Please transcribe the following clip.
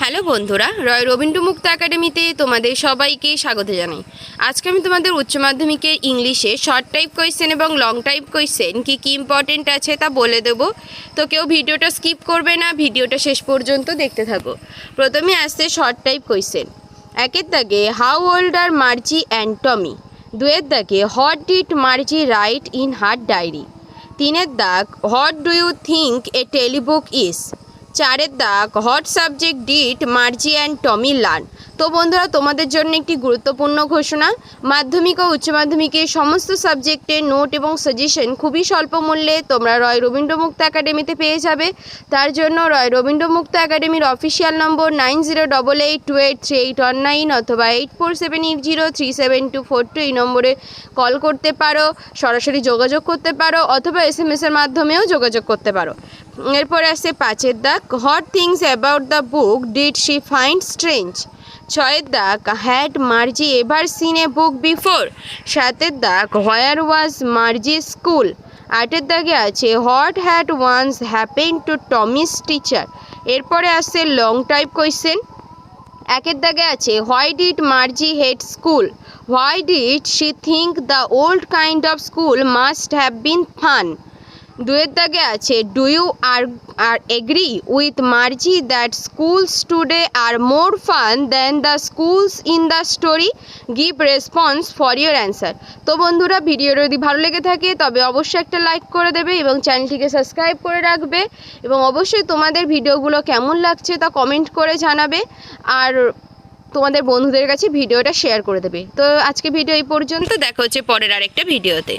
Hello বন্ধুরা, রয় রবীন্দ্র মুক্ত একাডেমিতে তোমাদের সবাইকে স্বাগত জানাই। আজকে আমি তোমাদের উচ্চ মাধ্যমিকের ইংলিশে শর্ট টাইপ কোয়েশ্চেন এবং লং টাইপ কোয়েশ্চেন কী কী ইম্পর্টেন্ট আছে তা বলে দেবো। তো কেউ ভিডিওটা স্কিপ করবে না, ভিডিওটা শেষ পর্যন্ত দেখতে থাকো। প্রথমে আসছে শর্ট টাইপ কোয়েশ্চেন। একের দাগে how old are Margie and Tommy. দুয়ের দাগে what did Margie write in her diary. তিনের দাগ what do you think a telebook is. চারের দাগ what subject did Margie and Tommy learn. তো বন্ধুরা, তোমাদের জন্য একটি গুরুত্বপূর্ণ ঘোষণা। মাধ্যমিক ও উচ্চ মাধ্যমিকের সমস্ত সাবজেক্টের নোট এবং সাজেশন খুবই স্বল্প মূল্যে তোমরা রয় রবীন্দ্র মুক্ত একাডেমিতে পেয়ে যাবে। তার জন্য রয় রবীন্দ্র মুক্ত একাডেমির অফিসিয়াল নম্বর 9088283819 অথবা 8478037242 এই নম্বরে কল করতে পারো, সরাসরি যোগাযোগ করতে পারো অথবা SMS-এর মাধ্যমেও যোগাযোগ করতে পারো। এরপরে আসছে পাঁচের দাগ what things about the book did she find strange. ছয়ের দাগ had Margie ever seen a book before. সাতের দাগ হোয়ার ওয়াজ মার্জি স্কুল। আটের দাগে আছে what had once happen to Tommy's teacher. এরপরে আসছে লং টাইপ কোয়েশ্চেন। একের দাগে আছে why did Margie hate school. Why did she think the old kind of school must have been fun. দুয়ের দাগে আছে do you R agri with Margie that schools today are more fun than the schools in the story. Give response for your answer. তো বন্ধুরা, ভিডিওটা যদি ভালো লেগে থাকে তবে অবশ্যই একটা লাইক করে দেবে এবং চ্যানেলটিকে সাবস্ক্রাইব করে রাখবে এবং অবশ্যই তোমাদের ভিডিওগুলো কেমন লাগছে তা কমেন্ট করে জানাবে আর তোমাদের বন্ধুদের কাছে ভিডিওটা শেয়ার করে দেবে। তো আজকে ভিডিও এই পর্যন্ত, দেখা হচ্ছে পরের আরেকটা ভিডিওতে।